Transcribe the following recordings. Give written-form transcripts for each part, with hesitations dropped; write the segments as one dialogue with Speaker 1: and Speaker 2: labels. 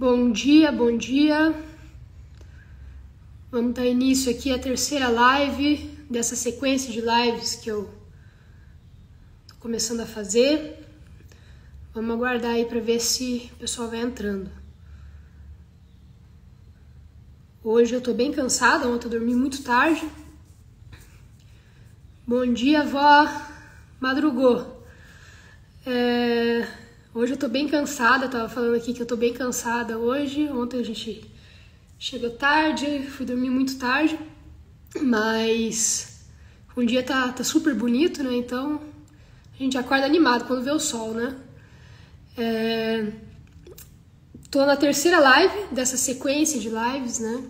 Speaker 1: Bom dia, bom dia. Vamos dar início aqui à terceira live dessa sequência de lives que eu tô começando a fazer. Vamos aguardar aí para ver se o pessoal vai entrando. Hoje eu tô bem cansada, ontem eu dormi muito tarde. Bom dia, vó. Madrugou. Hoje eu tô bem cansada, tava falando aqui que eu tô bem cansada hoje. Ontem a gente chegou tarde, fui dormir muito tarde, mas o dia tá super bonito, né? Então a gente acorda animado quando vê o sol, né? Tô na terceira live dessa sequência de lives, né?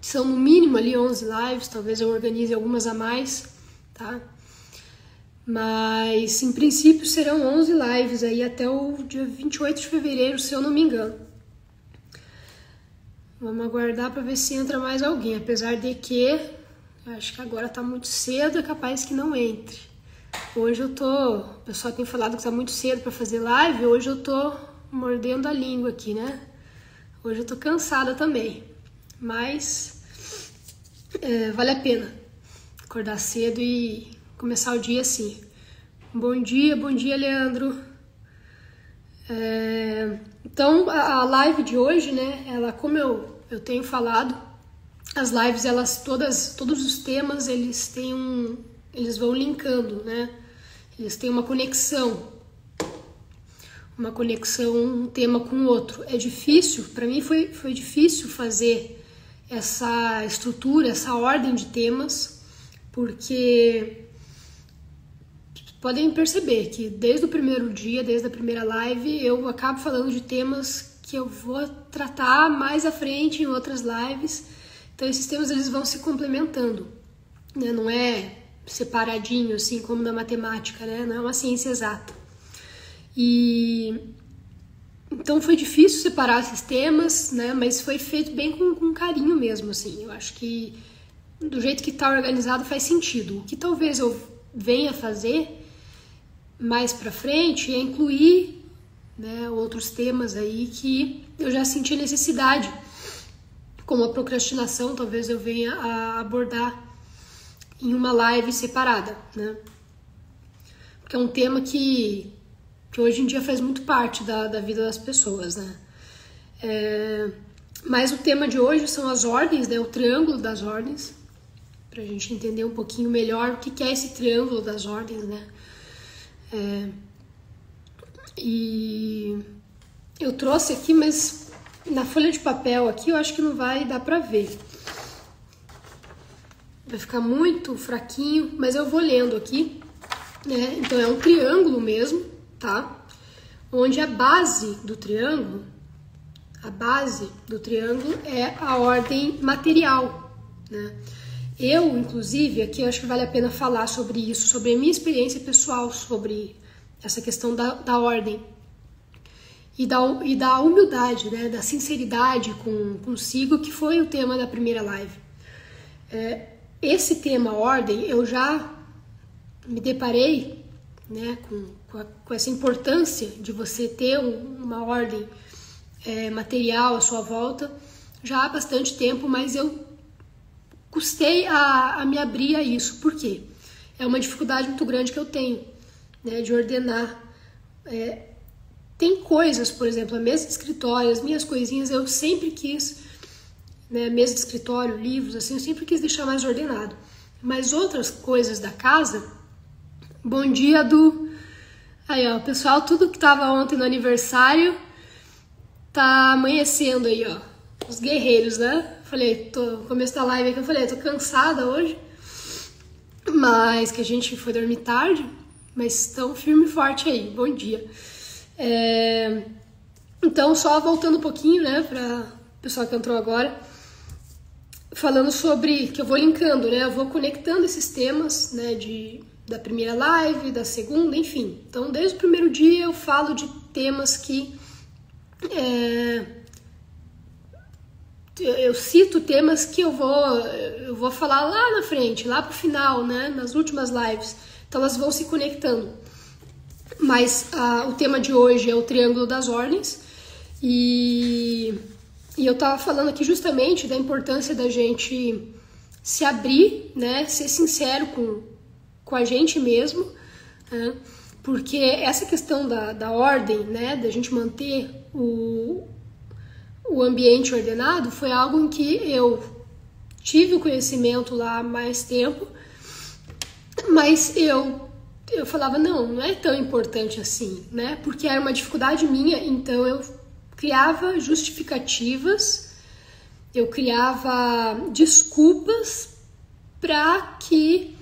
Speaker 1: São no mínimo ali 11 lives, talvez eu organize algumas a mais, tá? Mas em princípio serão 11 lives aí até o dia 28 de fevereiro, se eu não me engano. Vamos aguardar para ver se entra mais alguém, apesar de que eu acho que agora tá muito cedo, é capaz que não entre. Hoje o pessoal tem falado que tá muito cedo para fazer live, hoje eu tô mordendo a língua aqui, né? Hoje eu tô cansada também, mas vale a pena acordar cedo e começar o dia assim. Bom dia, Leandro. Então, a live de hoje, né, ela, como eu tenho falado, as lives, elas todos os temas, eles vão linkando, né? Eles têm uma conexão, um tema com o outro. É difícil, para mim foi difícil fazer essa estrutura, essa ordem de temas, porque podem perceber que desde o primeiro dia, desde a primeira live, eu acabo falando de temas que eu vou tratar mais à frente em outras lives. Então esses temas eles vão se complementando, né? Não é separadinho assim como na matemática, né? Não é uma ciência exata. E então foi difícil separar esses temas, né? Mas foi feito bem com carinho mesmo, assim. Eu acho que do jeito que está organizado faz sentido. O que talvez eu venha fazer mais para frente é incluir, né, outros temas aí que eu já senti necessidade, como a procrastinação, talvez eu venha a abordar em uma live separada, né? Porque é um tema que hoje em dia faz muito parte da vida das pessoas, né? Mas o tema de hoje são as ordens, né? O triângulo das ordens, pra gente entender um pouquinho melhor o que é esse triângulo das ordens, né? E eu trouxe aqui, mas na folha de papel aqui eu acho que não vai dar pra ver. Vai ficar muito fraquinho, mas eu vou lendo aqui, né? Então é um triângulo mesmo, tá? Onde a base do triângulo é a ordem material, né? Eu, inclusive, aqui eu acho que vale a pena falar sobre isso, sobre a minha experiência pessoal, sobre essa questão da ordem e da humildade, né? Da sinceridade consigo, que foi o tema da primeira live. Esse tema ordem, eu já me deparei, né, com essa importância de você ter uma ordem material à sua volta já há bastante tempo, mas eu custei a me abrir a isso. Por quê? É uma dificuldade muito grande que eu tenho, né, de ordenar. Tem coisas, por exemplo, a mesa de escritório, as minhas coisinhas, eu sempre quis, né, mesa de escritório, livros, assim, eu sempre quis deixar mais ordenado. Mas outras coisas da casa, bom dia, Aí, ó, pessoal, tudo que tava ontem no aniversário tá amanhecendo aí, ó. Os guerreiros, né? Falei, no começo da live aqui, eu falei, tô cansada hoje, mas que a gente foi dormir tarde, mas tão firme e forte aí, bom dia. Então, só voltando um pouquinho, né, pra pessoal que entrou agora, falando sobre, que eu vou linkando, né, eu vou conectando esses temas, né, da primeira live, da segunda, enfim. Então, desde o primeiro dia eu falo de temas que eu cito temas que eu vou falar lá na frente, lá pro final, né, nas últimas lives. Então elas vão se conectando. Mas o tema de hoje é o triângulo das ordens. E E eu tava falando aqui justamente da importância da gente se abrir, né, ser sincero com a gente mesmo, né, porque essa questão da ordem, né, da gente manter o ambiente ordenado foi algo em que eu tive o conhecimento lá há mais tempo, mas eu falava, não é tão importante assim, né, porque era uma dificuldade minha, então eu criava justificativas, eu criava desculpas para que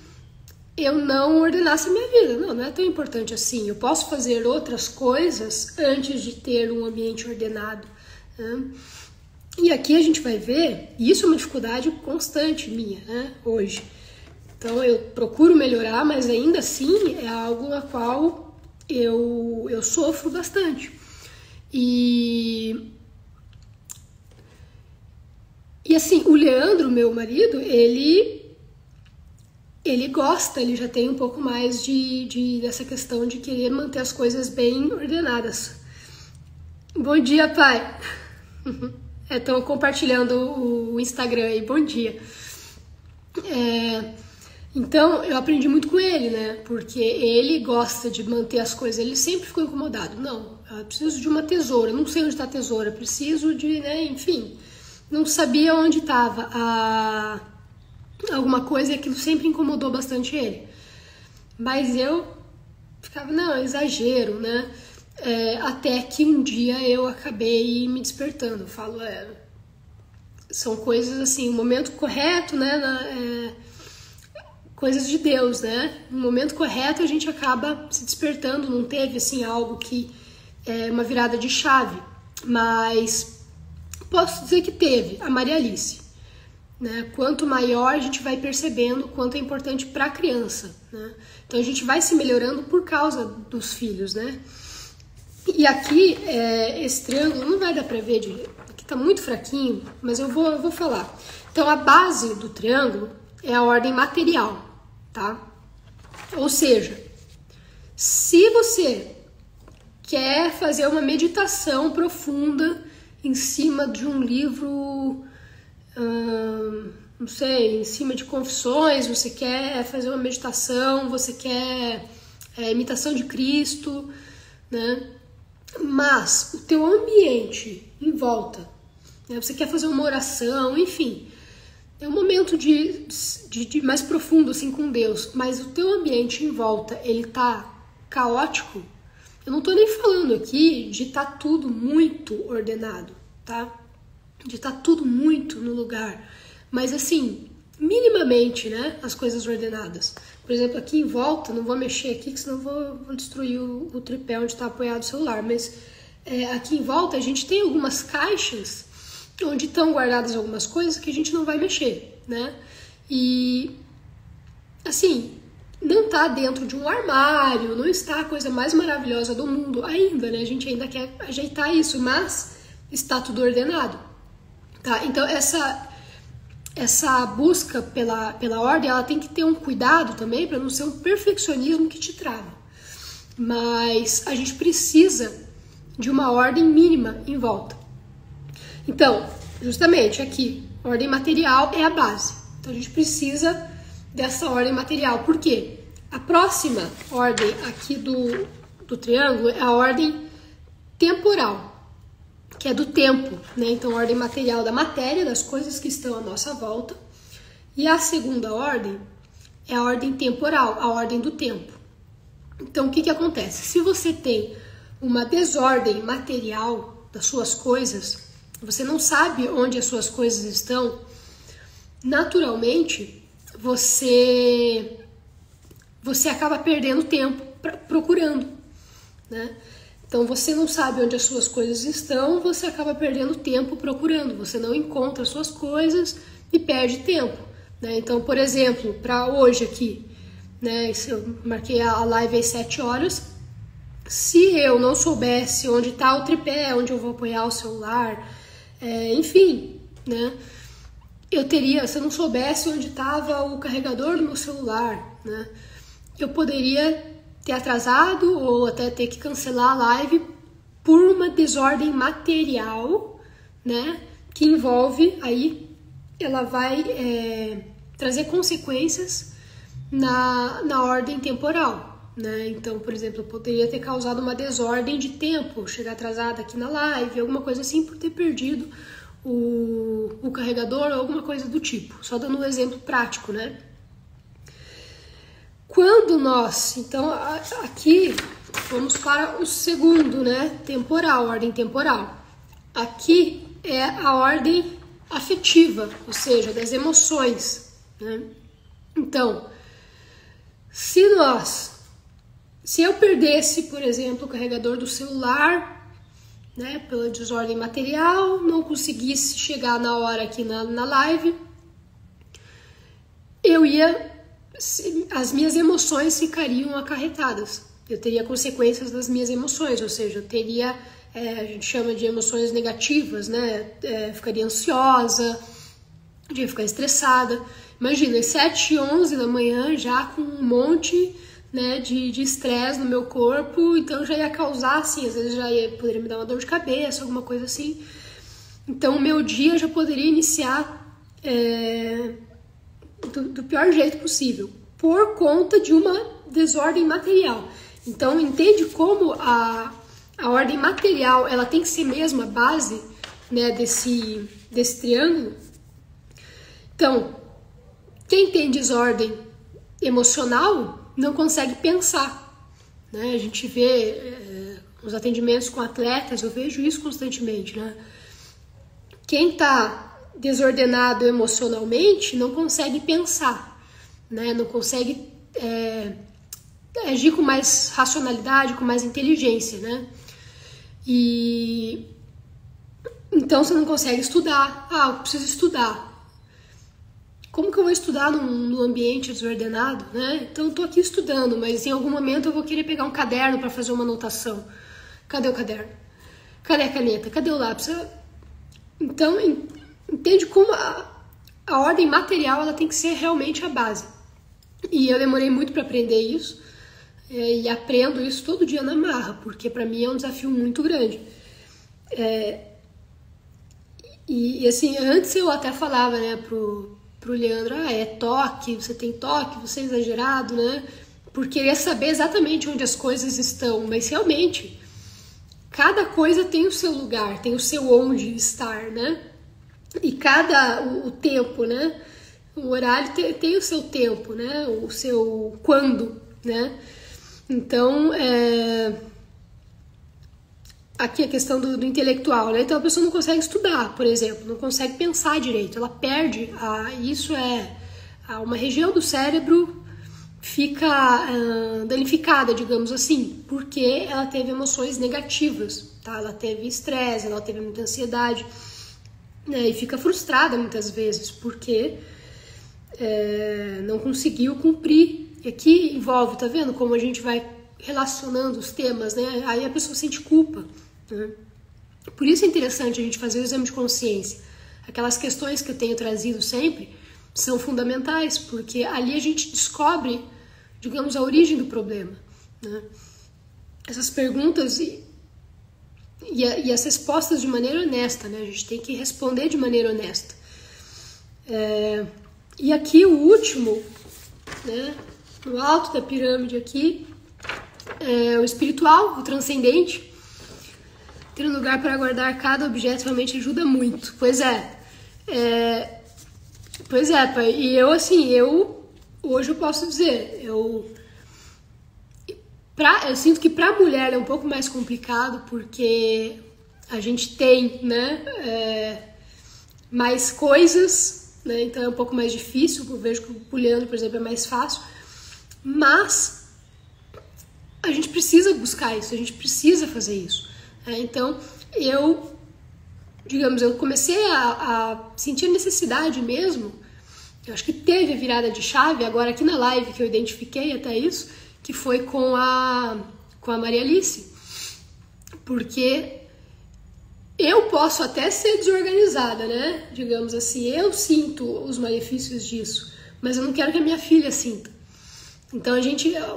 Speaker 1: eu não ordenasse a minha vida. Não é tão importante assim. Eu posso fazer outras coisas antes de ter um ambiente ordenado, né? E aqui a gente vai ver, e isso é uma dificuldade constante minha, né, hoje. Então eu procuro melhorar, mas ainda assim é algo na qual eu sofro bastante. E assim, o Leandro, meu marido, ele gosta, ele já tem um pouco mais dessa questão de querer manter as coisas bem ordenadas. Bom dia, pai! Estão compartilhando o Instagram aí, bom dia. Então, eu aprendi muito com ele, né? Porque ele gosta de manter as coisas, ele sempre ficou incomodado. Não, eu preciso de uma tesoura, não sei onde está a tesoura, preciso de, né, enfim. Não sabia onde estava alguma coisa e aquilo sempre incomodou bastante ele. Mas eu ficava, não, é exagero, né? Até que um dia eu acabei me despertando. Eu falo, são coisas assim, o momento correto, né? Coisas de Deus, né? No momento correto a gente acaba se despertando, não teve assim algo que é uma virada de chave, mas posso dizer que teve a Maria Alice, né? Quanto maior a gente vai percebendo quanto é importante para a criança, né? Então a gente vai se melhorando por causa dos filhos, né? E aqui esse triângulo não vai dar para ver aqui tá muito fraquinho, mas eu vou falar. Então a base do triângulo é a ordem material, tá? Ou seja, se você quer fazer uma meditação profunda em cima de um livro, não sei, em cima de confissões, você quer fazer uma meditação, você quer imitação de Cristo, né? Mas o teu ambiente em volta, né? Você quer fazer uma oração, enfim, é um momento de mais profundo assim com Deus, mas o teu ambiente em volta, ele tá caótico. Eu não tô nem falando aqui de tá tudo muito ordenado, tá? De tá tudo muito no lugar, mas assim, minimamente, né, as coisas ordenadas. Por exemplo, aqui em volta, não vou mexer aqui, que senão vou destruir o tripé onde está apoiado o celular, mas aqui em volta a gente tem algumas caixas onde estão guardadas algumas coisas que a gente não vai mexer, né? E, assim, não tá dentro de um armário, não está a coisa mais maravilhosa do mundo ainda, né? A gente ainda quer ajeitar isso, mas está tudo ordenado, tá? Então, essa busca pela ordem, ela tem que ter um cuidado também para não ser um perfeccionismo que te trava. Mas a gente precisa de uma ordem mínima em volta. Então, justamente aqui, ordem material é a base. Então a gente precisa dessa ordem material. Por quê? A próxima ordem aqui do triângulo é a ordem temporal, que é do tempo, né? Então, a ordem material da matéria, das coisas que estão à nossa volta. E a segunda ordem é a ordem temporal, a ordem do tempo. Então, o que acontece? Se você tem uma desordem material das suas coisas, você não sabe onde as suas coisas estão, naturalmente, você acaba perdendo tempo procurando, né? Então, você não sabe onde as suas coisas estão, você acaba perdendo tempo procurando, você não encontra as suas coisas e perde tempo, né? Então, por exemplo, para hoje aqui, né, eu marquei a live às 7 horas, se eu não soubesse onde está o tripé, onde eu vou apoiar o celular, enfim, né, se eu não soubesse onde estava o carregador do meu celular, né, eu poderia ter atrasado ou até ter que cancelar a live por uma desordem material, né, que envolve aí, ela vai trazer consequências na ordem temporal, né? Então, por exemplo, eu poderia ter causado uma desordem de tempo, chegar atrasada aqui na live, alguma coisa assim, por ter perdido o carregador ou alguma coisa do tipo. Só dando um exemplo prático, né? Quando nós, então, aqui vamos para o segundo, né? Temporal, ordem temporal. Aqui é a ordem afetiva, ou seja, das emoções, né? Então, se eu perdesse, por exemplo, o carregador do celular, né, pela desordem material, não conseguisse chegar na hora aqui na live, as minhas emoções ficariam acarretadas. Eu teria consequências das minhas emoções, ou seja, eu teria, a gente chama de emoções negativas, né? Ficaria ansiosa, ia ficar estressada. Imagina, às 7h11 da manhã, já com um monte, né, de estresse no meu corpo, então já ia causar, assim, às vezes poderia me dar uma dor de cabeça, alguma coisa assim. Então o meu dia já poderia iniciar do pior jeito possível, por conta de uma desordem material. Então entende como a ordem material, ela tem que ser mesmo a base, né, desse triângulo. Então, quem tem desordem emocional não consegue pensar, né? A gente vê os atendimentos com atletas, eu vejo isso constantemente, né? Quem está desordenado emocionalmente não consegue pensar, né? Não consegue agir com mais racionalidade, com mais inteligência, né? E então você não consegue estudar. Eu preciso estudar. Como que eu vou estudar num ambiente desordenado, né? Então eu tô aqui estudando, mas em algum momento eu vou querer pegar um caderno para fazer uma anotação. Cadê o caderno? Cadê a caneta? Cadê o lápis? Então, entende como a ordem material, ela tem que ser realmente a base. E eu demorei muito para aprender isso, e aprendo isso todo dia na marra, porque para mim é um desafio muito grande. E assim, antes eu até falava, né, pro Leandro, é toque, você tem toque, você é exagerado, né? Por querer saber exatamente onde as coisas estão, mas realmente, cada coisa tem o seu lugar, tem o seu onde estar, né? E o tempo, né? O horário tem o seu tempo, né? O seu quando, né? Então, aqui a questão do intelectual, né? Então a pessoa não consegue estudar, por exemplo, não consegue pensar direito, ela perde, uma região do cérebro fica danificada, digamos assim, porque ela teve emoções negativas, tá? Ela teve estresse, ela teve muita ansiedade, né? E fica frustrada muitas vezes, porque não conseguiu cumprir. E aqui envolve, tá vendo como a gente vai relacionando os temas, né? Aí a pessoa sente culpa, né? Por isso é interessante a gente fazer o exame de consciência. Aquelas questões que eu tenho trazido sempre são fundamentais, porque ali a gente descobre, digamos, a origem do problema, né? Essas perguntas e as respostas de maneira honesta, né? A gente tem que responder de maneira honesta. E aqui o último, né? No alto da pirâmide aqui, o espiritual, o transcendente. Ter um lugar para guardar cada objeto realmente ajuda muito. Pois é, pai. E hoje eu posso dizer, eu sinto que para a mulher é um pouco mais complicado, porque a gente tem, né, mais coisas, né, então é um pouco mais difícil. Eu vejo que o Leandro, por exemplo, é mais fácil, mas a gente precisa buscar isso, a gente precisa fazer isso. Então, eu comecei a sentir a necessidade mesmo. Eu acho que teve a virada de chave agora aqui na live, que eu identifiquei até isso, que foi com a Maria Alice. Porque eu posso até ser desorganizada, né? Digamos assim, eu sinto os malefícios disso, mas eu não quero que a minha filha sinta. Então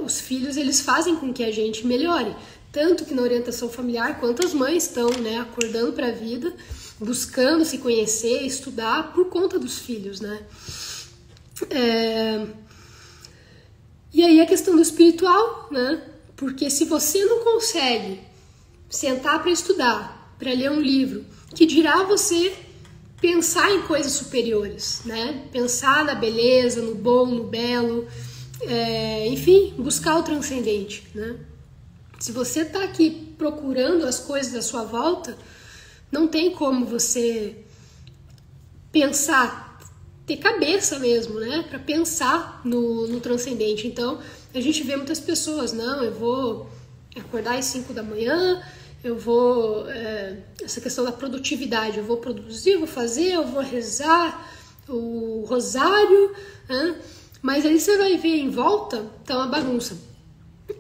Speaker 1: os filhos, eles fazem com que a gente melhore. Tanto que na orientação familiar, quantas mães estão, né, acordando para a vida buscando se conhecer, estudar por conta dos filhos, né? E aí a questão do espiritual, né? Porque se você não consegue sentar para estudar, para ler um livro, que dirá você pensar em coisas superiores, né? Pensar na beleza, no bom, no belo, enfim, buscar o transcendente, né? Se você está aqui procurando as coisas à sua volta, não tem como você pensar, ter cabeça mesmo, né? Para pensar no transcendente. Então, a gente vê muitas pessoas, não, eu vou acordar às 5 da manhã, eu vou, essa questão da produtividade, eu vou produzir, eu vou fazer, eu vou rezar o rosário, né? Mas aí você vai ver em volta, tá uma bagunça.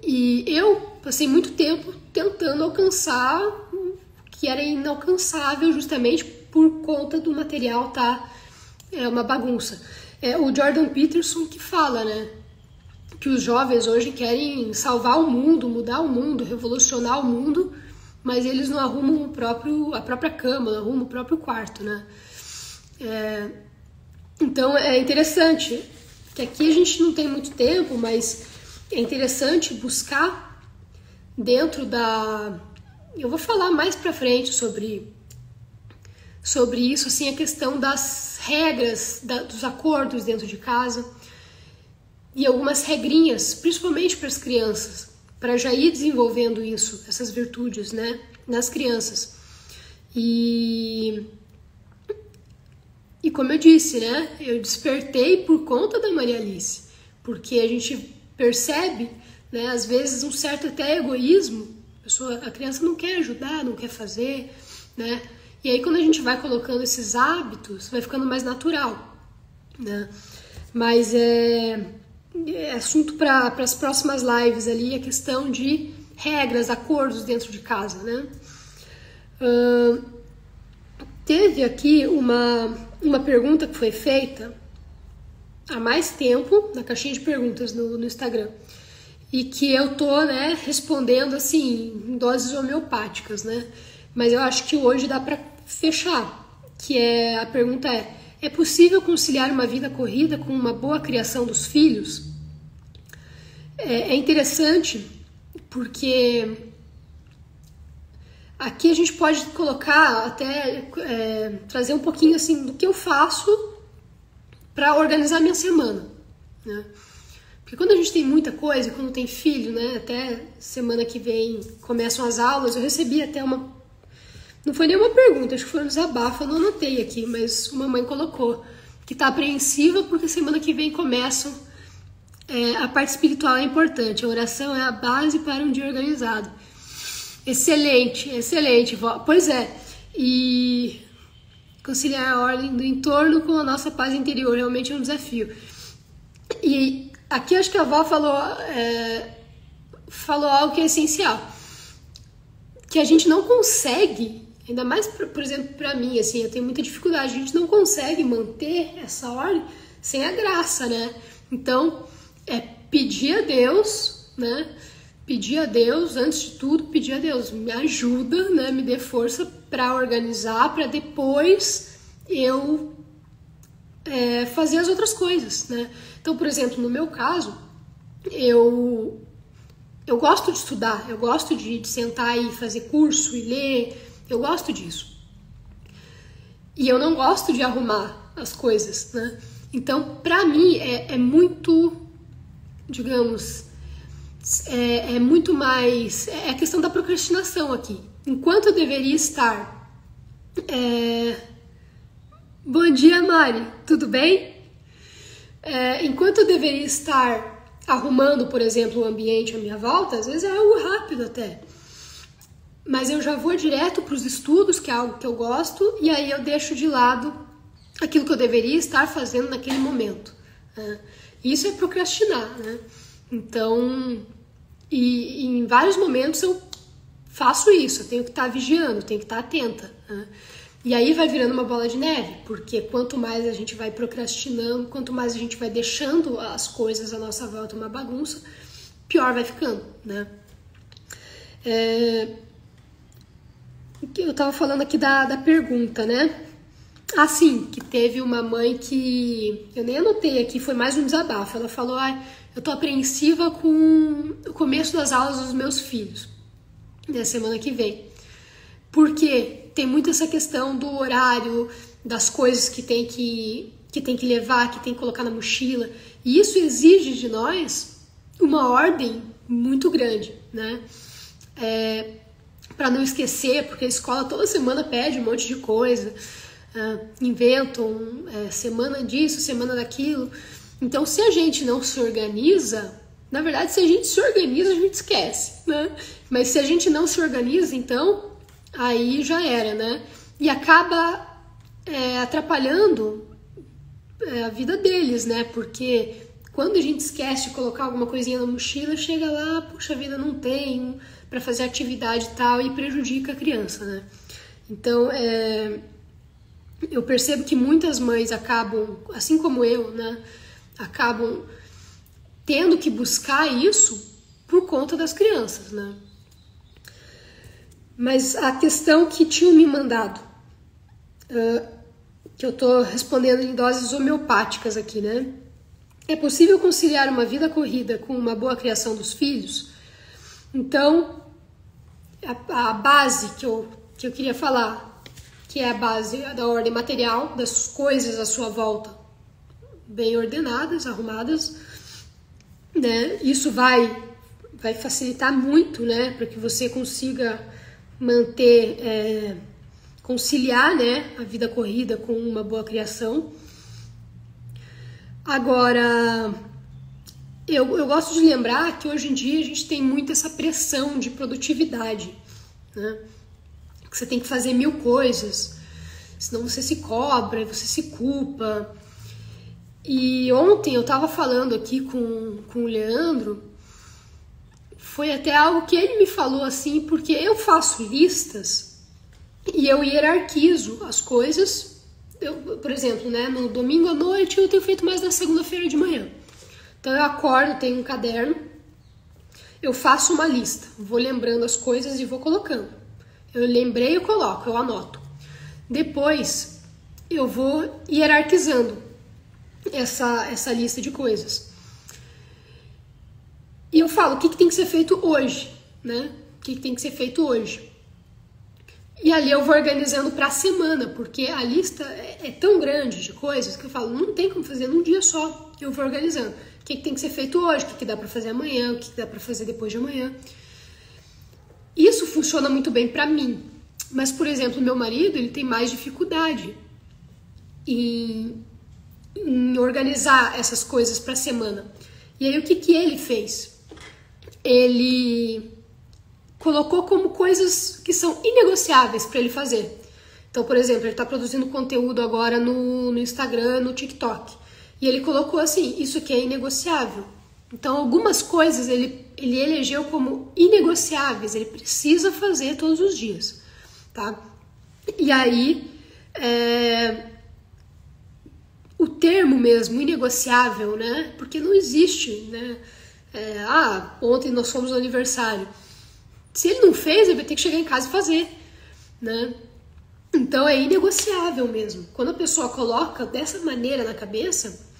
Speaker 1: E eu passei muito tempo tentando alcançar o que era inalcançável justamente por conta do material tá uma bagunça. O Jordan Peterson que fala, né, que os jovens hoje querem salvar o mundo, mudar o mundo, revolucionar o mundo, mas eles não arrumam a própria cama, não arrumam o próprio quarto, né? Então é interessante que aqui a gente não tem muito tempo, mas é interessante buscar dentro da... Eu vou falar mais pra frente sobre isso, assim, a questão das regras, dos acordos dentro de casa e algumas regrinhas, principalmente para as crianças, para já ir desenvolvendo isso, essas virtudes, né, nas crianças. E como eu disse, né, eu despertei por conta da Maria Alice, porque a gente percebe, né, às vezes um certo até egoísmo, a criança não quer ajudar, não quer fazer, né, e aí quando a gente vai colocando esses hábitos, vai ficando mais natural, né, mas é assunto para as próximas lives ali, a questão de regras, acordos dentro de casa, né. Teve aqui uma pergunta que foi feita há mais tempo na caixinha de perguntas no Instagram e que eu tô, né, respondendo assim em doses homeopáticas, né, mas eu acho que hoje dá para fechar, que a pergunta é possível conciliar uma vida corrida com uma boa criação dos filhos? É interessante porque aqui a gente pode colocar até trazer um pouquinho assim do que eu faço para organizar minha semana, né? Porque quando a gente tem muita coisa, quando tem filho, né? Até semana que vem começam as aulas, eu recebi até não foi nenhuma pergunta, acho que foi um desabafo, eu não anotei aqui, mas uma mãe colocou que tá apreensiva porque semana que vem começam, a parte espiritual é importante, a oração é a base para um dia organizado. Excelente, excelente, pois é, e conciliar a ordem do entorno com a nossa paz interior realmente é um desafio. E aqui acho que a avó falou algo que é essencial, que a gente não consegue, ainda mais, por exemplo, para mim, assim, eu tenho muita dificuldade, a gente não consegue manter essa ordem sem a graça, né? Então, pedir a Deus, né? Pedir a Deus, antes de tudo, pedir a Deus, me ajuda, né? Me dê força para organizar, para depois eu fazer as outras coisas, né? Então, por exemplo, no meu caso, eu gosto de estudar, eu gosto de sentar e fazer curso e ler, eu gosto disso. E eu não gosto de arrumar as coisas, né? Então, pra mim, é muito, digamos, é muito mais... É a questão da procrastinação aqui. Enquanto eu deveria estar... Bom dia, Mari, tudo bem? Enquanto eu deveria estar arrumando, por exemplo, o ambiente à minha volta, às vezes é algo rápido até. Mas eu já vou direto para os estudos, que é algo que eu gosto, e aí eu deixo de lado aquilo que eu deveria estar fazendo naquele momento. Né? Isso é procrastinar, né? Então, e em vários momentos eu faço isso, eu tenho que estar vigiando, tenho que estar atenta. Né? E aí vai virando uma bola de neve, porque quanto mais a gente vai procrastinando, quanto mais a gente vai deixando as coisas à nossa volta uma bagunça, pior vai ficando, né? Eu tava falando aqui da pergunta, né? Ah, sim, que teve uma mãe que... Eu nem anotei aqui, foi mais um desabafo. Ela falou, eu tô apreensiva com o começo das aulas dos meus filhos, na semana que vem. Porque tem muito essa questão do horário, das coisas que tem que levar, que tem que colocar na mochila. E isso exige de nós uma ordem muito grande, né? Para não esquecer, porque a escola toda semana pede um monte de coisa, inventam semana disso, semana daquilo. Então, se a gente não se organiza, na verdade, se a gente se organiza, a gente esquece, né? Mas se a gente não se organiza, então, aí já era, né? E acaba atrapalhando a vida deles, né? Porque quando a gente esquece de colocar alguma coisinha na mochila, chega lá, puxa vida, não tem para fazer atividade e tal, e prejudica a criança, né? Então, eu percebo que muitas mães acabam, assim como eu, né? Acabam tendo que buscar isso por conta das crianças, né? Mas a questão que tinham me mandado, que eu tô respondendo em doses homeopáticas aqui, né? É possível conciliar uma vida corrida com uma boa criação dos filhos? Então, a base que eu queria falar, que é a base da ordem material, das coisas à sua volta bem ordenadas, arrumadas, né? Isso vai facilitar muito, né? Para que você consiga manter, conciliar, né? A vida corrida com uma boa criação. Agora, eu gosto de lembrar que hoje em dia a gente tem muito essa pressão de produtividade, né? Que você tem que fazer 1000 coisas, senão você se cobra, você se culpa. E ontem eu estava falando aqui com o Leandro, foi até algo que ele me falou assim, porque eu faço listas e eu hierarquizo as coisas. Por exemplo, né, no domingo à noite eu tenho feito mais na segunda-feira de manhã. Então eu acordo, tenho um caderno, eu faço uma lista, vou lembrando as coisas e vou colocando. Eu lembrei, eu coloco, eu anoto. Depois eu vou hierarquizando essa lista de coisas. E eu falo o que tem que ser feito hoje, né? O que tem que ser feito hoje. E ali eu vou organizando para a semana, porque a lista é tão grande de coisas que eu falo, não tem como fazer num dia só. Eu vou organizando. O que tem que ser feito hoje, o que dá para fazer amanhã, o que dá para fazer depois de amanhã. Isso funciona muito bem para mim. Mas, por exemplo, meu marido, ele tem mais dificuldade em organizar essas coisas para a semana. E aí o que ele fez? Ele colocou como coisas que são inegociáveis para ele fazer. Então, por exemplo, ele está produzindo conteúdo agora no Instagram, no TikTok. E ele colocou assim, isso aqui é inegociável. Então, algumas coisas ele elegeu como inegociáveis, ele precisa fazer todos os dias, tá? E aí, o termo mesmo, inegociável, né? Porque não existe, né? Ontem nós fomos no aniversário. Se ele não fez, ele vai ter que chegar em casa e fazer, né? Então é inegociável mesmo. Quando a pessoa coloca dessa maneira na cabeça,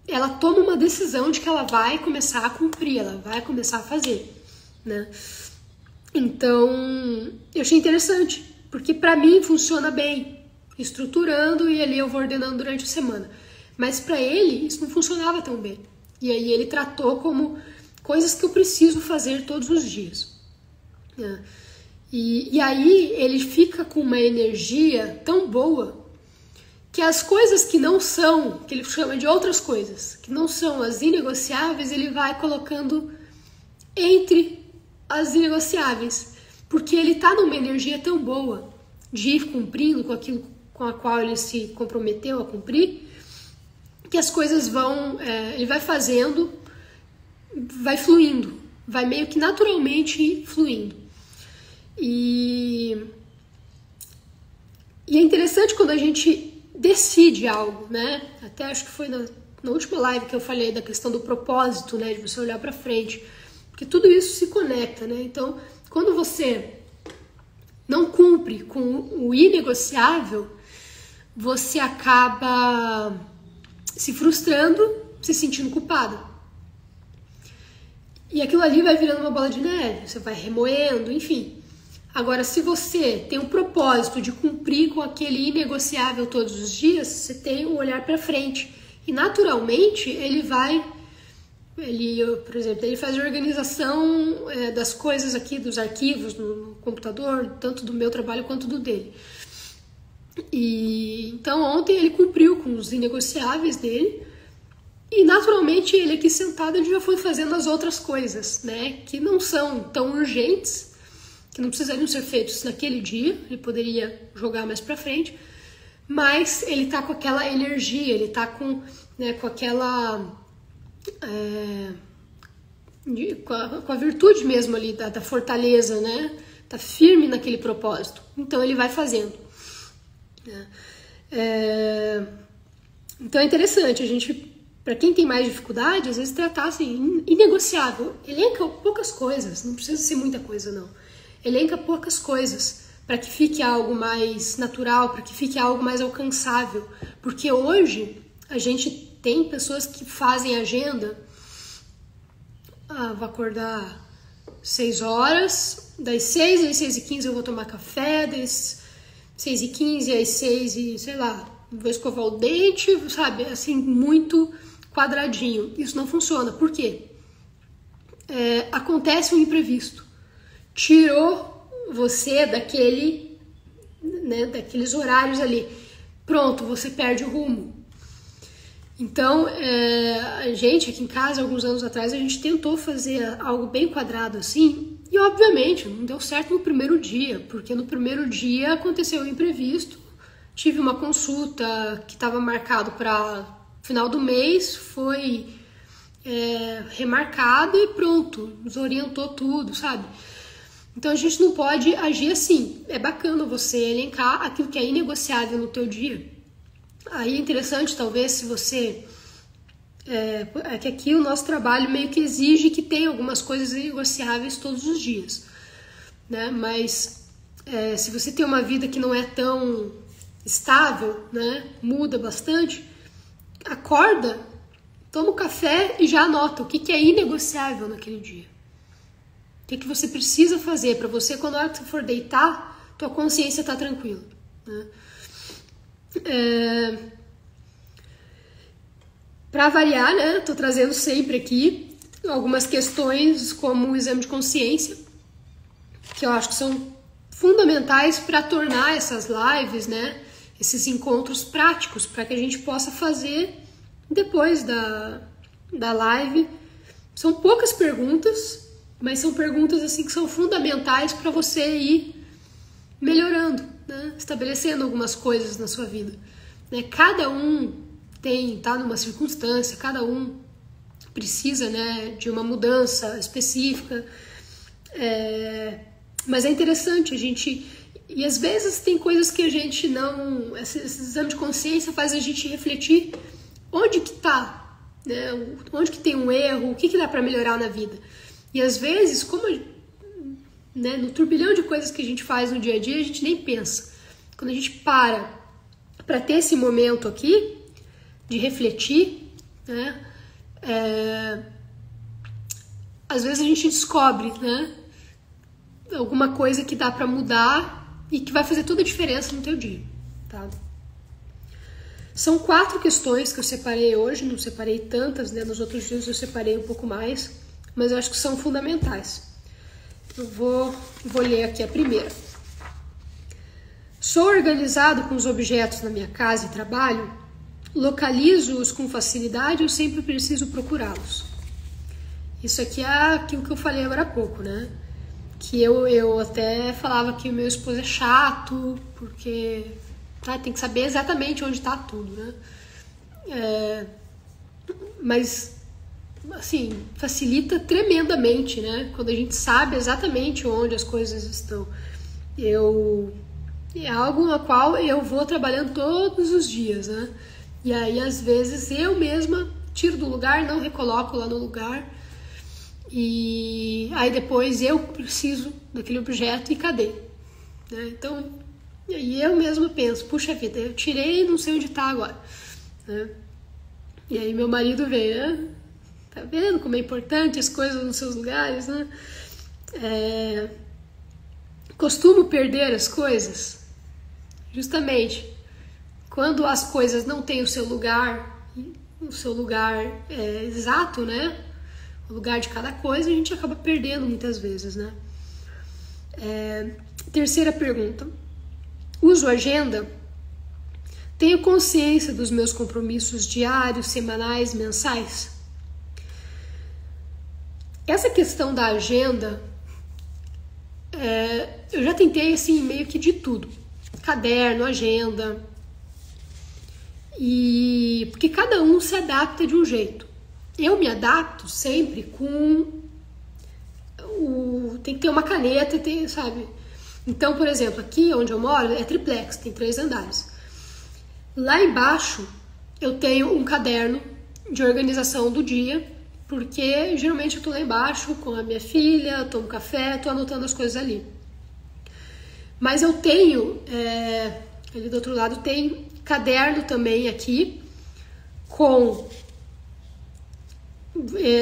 Speaker 1: ela toma uma decisão de que ela vai começar a cumprir, ela vai começar a fazer, né? Então, eu achei interessante, porque pra mim funciona bem, estruturando e ali eu vou ordenando durante a semana. Mas pra ele, isso não funcionava tão bem. E aí ele tratou como coisas que eu preciso fazer todos os dias. E aí ele fica com uma energia tão boa que as coisas que não são, que ele chama de outras coisas, que não são as inegociáveis, ele vai colocando entre as inegociáveis. Porque ele tá numa energia tão boa de ir cumprindo com aquilo com a qual ele se comprometeu a cumprir, que as coisas vão, ele vai fazendo, vai fluindo, vai meio que naturalmente fluindo. E é interessante quando a gente decide algo, né? Até acho que foi na última live que eu falei da questão do propósito, né? De você olhar para frente, porque tudo isso se conecta, né? Então, quando você não cumpre com o inegociável, você acaba se frustrando, se sentindo culpado. E aquilo ali vai virando uma bola de neve, você vai remoendo, enfim. Agora, se você tem um propósito de cumprir com aquele inegociável todos os dias, você tem um olhar para frente. E naturalmente por exemplo, ele faz a organização das coisas aqui, dos arquivos no computador, tanto do meu trabalho quanto do dele. E então ontem ele cumpriu com os inegociáveis dele e naturalmente ele aqui sentado ele já foi fazendo as outras coisas, né, que não são tão urgentes, que não precisariam ser feitos naquele dia, ele poderia jogar mais pra frente, mas ele tá com aquela energia, ele tá com aquela com a virtude mesmo ali da fortaleza, né, tá firme naquele propósito, então ele vai fazendo. Então é interessante a gente, para quem tem mais dificuldade, às vezes tratar assim, inegociável. Elenca poucas coisas, não precisa ser muita coisa não. Elenca poucas coisas para que fique algo mais natural, para que fique algo mais alcançável. Porque hoje a gente tem pessoas que fazem agenda. Vou acordar 6 horas, das 6 às 6h15 eu vou tomar café, das 6h15 às 6 e sei lá, vou escovar o dente, sabe? Assim, muito quadradinho. Isso não funciona. Por quê? Acontece um imprevisto. Tirou você daqueles horários ali. Pronto, você perde o rumo. Então, a gente aqui em casa, alguns anos atrás, a gente tentou fazer algo bem quadrado assim, e obviamente não deu certo no primeiro dia, porque no primeiro dia aconteceu um imprevisto, tive uma consulta que estava marcado para final do mês, foi remarcado e pronto, nos orientou tudo, sabe? Então a gente não pode agir assim. É bacana você elencar aquilo que é inegociável no teu dia. Aí é interessante, talvez, se você... que aqui o nosso trabalho meio que exige que tenha algumas coisas negociáveis todos os dias, né? Mas se você tem uma vida que não é tão estável, né? Muda bastante, acorda, toma um café e já anota o que é inegociável naquele dia. O que você precisa fazer para você, quando a hora que você for deitar, tua consciência tá tranquila, né? Para variar, né? Tô trazendo sempre aqui algumas questões como o exame de consciência, que eu acho que são fundamentais para tornar essas lives, né? Esses encontros práticos, para que a gente possa fazer depois da live. São poucas perguntas, mas são perguntas assim que são fundamentais para você ir melhorando, né? Estabelecendo algumas coisas na sua vida, né? Cada um tá numa circunstância, cada um precisa, né, de uma mudança específica, mas é interessante a gente, e às vezes tem coisas que a gente não, esse exame de consciência faz a gente refletir onde que tá, né, onde que tem um erro, o que dá para melhorar na vida. E às vezes, como, né, no turbilhão de coisas que a gente faz no dia a dia, a gente nem pensa. Quando a gente para ter esse momento aqui de refletir, né, às vezes a gente descobre, né, alguma coisa que dá para mudar e que vai fazer toda a diferença no teu dia, tá? São 4 questões que eu separei hoje, não separei tantas, né, nos outros dias eu separei um pouco mais, mas eu acho que são fundamentais. Eu vou ler aqui a primeira. Sou organizado com os objetos na minha casa e trabalho? Localizo-os com facilidade ou sempre preciso procurá-los? Isso aqui é aquilo que eu falei agora há pouco, né? Que eu até falava que o meu esposo é chato, porque tem que saber exatamente onde está tudo, né? Mas, assim, facilita tremendamente, né? Quando a gente sabe exatamente onde as coisas estão. É algo na qual eu vou trabalhando todos os dias, né? E aí, às vezes, eu mesma tiro do lugar, não recoloco lá no lugar. E aí depois eu preciso daquele objeto e cadê? né? Então, e aí eu mesma penso, puxa vida, eu tirei e não sei onde tá agora, né? E aí meu marido veio, né? Tá vendo como é importante as coisas nos seus lugares, né? Costumo perder as coisas justamente quando as coisas não têm o seu lugar exato, né? O lugar de cada coisa, a gente acaba perdendo muitas vezes, né? Terceira pergunta. Uso agenda? Tenho consciência dos meus compromissos diários, semanais, mensais? Essa questão da agenda, eu já tentei assim meio que de tudo. Caderno, agenda. E porque cada um se adapta de um jeito. Eu me adapto sempre com tem que ter uma caneta, sabe? Então, por exemplo, aqui onde eu moro é triplex, tem 3 andares. Lá embaixo eu tenho um caderno de organização do dia, porque geralmente eu tô lá embaixo com a minha filha, tomo café, tô anotando as coisas ali. Mas eu tenho, ali do outro lado tem caderno também aqui, com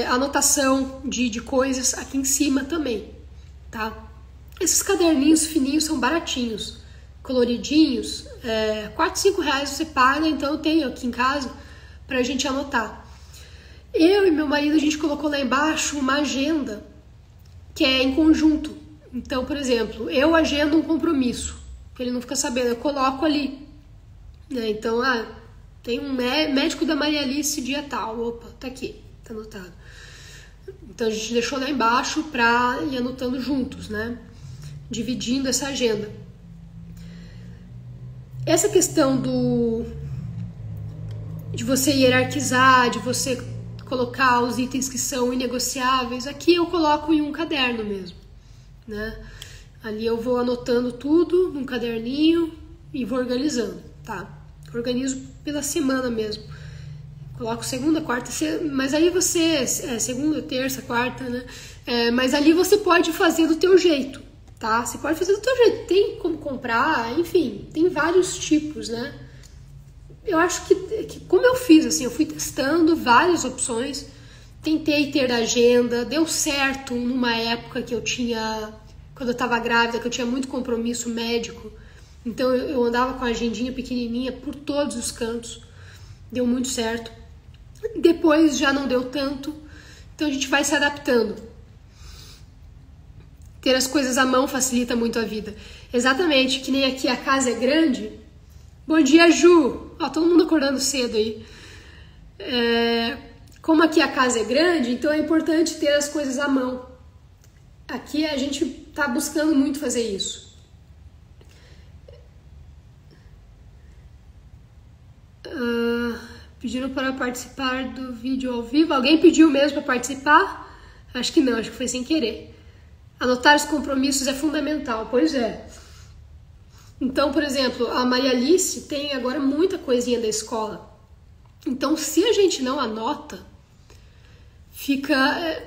Speaker 1: anotação de coisas aqui em cima também, tá? Esses caderninhos fininhos são baratinhos, coloridinhos, 4, 5 reais você paga, então eu tenho aqui em casa pra gente anotar. Eu e meu marido, a gente colocou lá embaixo uma agenda que é em conjunto. Então, por exemplo, eu agendo um compromisso, que ele não fica sabendo, eu coloco ali, né? Então, tem um médico da Maria Alice dia tal, opa, tá aqui, tá anotado. Então a gente deixou lá embaixo pra ir anotando juntos, né? Dividindo essa agenda. Essa questão de você hierarquizar, de você colocar os itens que são inegociáveis, aqui eu coloco em um caderno mesmo, né? Ali eu vou anotando tudo num caderninho e vou organizando, tá? Organizo pela semana mesmo. Coloco segunda, quarta, mas aí você... segunda, terça, quarta, né? Mas ali você pode fazer do teu jeito, tá? Você pode fazer do teu jeito. Tem como comprar, enfim, tem vários tipos, né? Eu acho que como eu fiz, assim, eu fui testando várias opções, tentei ter agenda, deu certo numa época que eu tinha, quando eu tava grávida, que eu tinha muito compromisso médico, então eu andava com a agendinha pequenininha por todos os cantos, deu muito certo. Depois já não deu tanto, então a gente vai se adaptando. Ter as coisas à mão facilita muito a vida. Exatamente, que nem aqui a casa é grande. Bom dia, Ju! Ó, todo mundo acordando cedo aí. Como aqui a casa é grande, então é importante ter as coisas à mão. Aqui a gente tá buscando muito fazer isso. Pediram para participar do vídeo ao vivo. Alguém pediu mesmo para participar? Acho que não, acho que foi sem querer. Anotar os compromissos é fundamental, pois é. Então, por exemplo, a Maria Alice tem agora muita coisinha da escola. Então, se a gente não anota, fica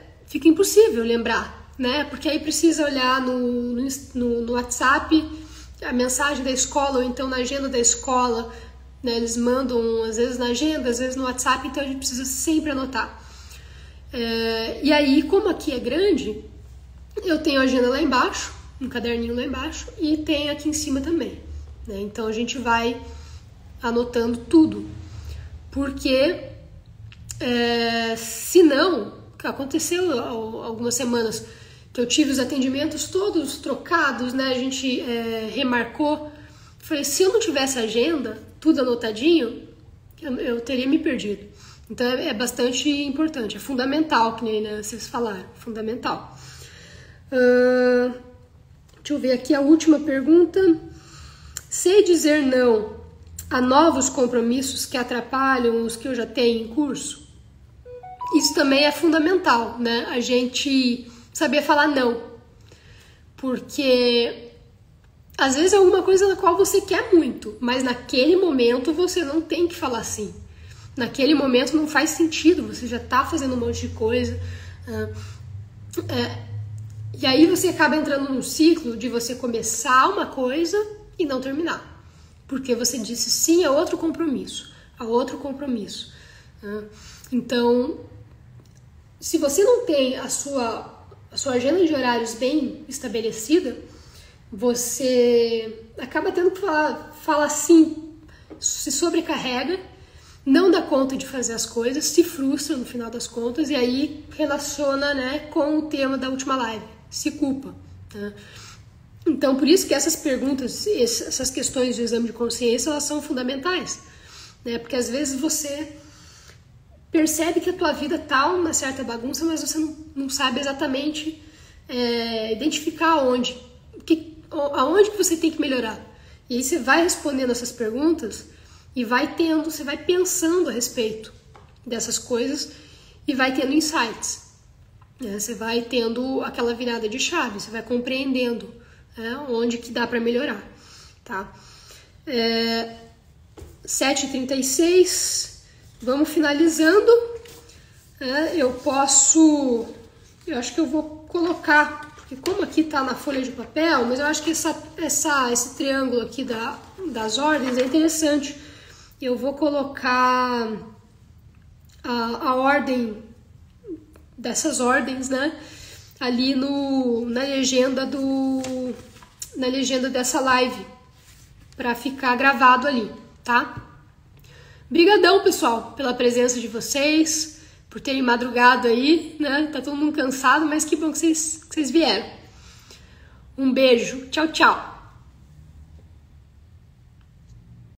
Speaker 1: impossível lembrar, né? Porque aí precisa olhar no WhatsApp a mensagem da escola ou então na agenda da escola, né? Eles mandam às vezes na agenda, às vezes no WhatsApp, então a gente precisa sempre anotar. E aí, como aqui é grande, eu tenho a agenda lá embaixo, um caderninho lá embaixo, e tem aqui em cima também, né? Então a gente vai anotando tudo, porque se não, aconteceu algumas semanas que eu tive os atendimentos todos trocados, né? A gente remarcou. Falei, se eu não tivesse agenda, tudo anotadinho, eu teria me perdido. Então é bastante importante, é fundamental, que nem, né, vocês falaram, fundamental. Deixa eu ver aqui a última pergunta. Sei dizer não a novos compromissos que atrapalham os que eu já tenho em curso? Isso também é fundamental, né? A gente saber falar não. Porque às vezes é alguma coisa na qual você quer muito, mas naquele momento você não tem que falar sim. Naquele momento não faz sentido, você já tá fazendo um monte de coisa. E aí você acaba entrando num ciclo de você começar uma coisa e não terminar. Porque você disse sim a outro compromisso, a outro compromisso. Então, se você não tem a sua agenda de horários bem estabelecida, você acaba tendo que falar sim, se sobrecarrega, não dá conta de fazer as coisas, se frustra no final das contas e aí relaciona, né, com o tema da última live, se culpa. Tá? Então, por isso que essas perguntas, essas questões do exame de consciência, elas são fundamentais, né? Porque às vezes você percebe que a tua vida tá uma certa bagunça, mas você não sabe exatamente identificar aonde que você tem que melhorar. E aí você vai respondendo essas perguntas e você vai pensando a respeito dessas coisas e vai tendo insights. Né? Você vai tendo aquela virada de chave, você vai compreendendo onde que dá para melhorar. Tá? 7h36, vamos finalizando. Eu acho que eu vou colocar, porque como aqui tá na folha de papel, mas eu acho que esse triângulo aqui das ordens é interessante. Eu vou colocar a ordem dessas ordens, né, ali na legenda dessa live, para ficar gravado ali, tá? Brigadão, pessoal, pela presença de vocês, por terem madrugado aí, né? Tá todo mundo cansado, mas que bom que vocês vieram. Um beijo, tchau, tchau.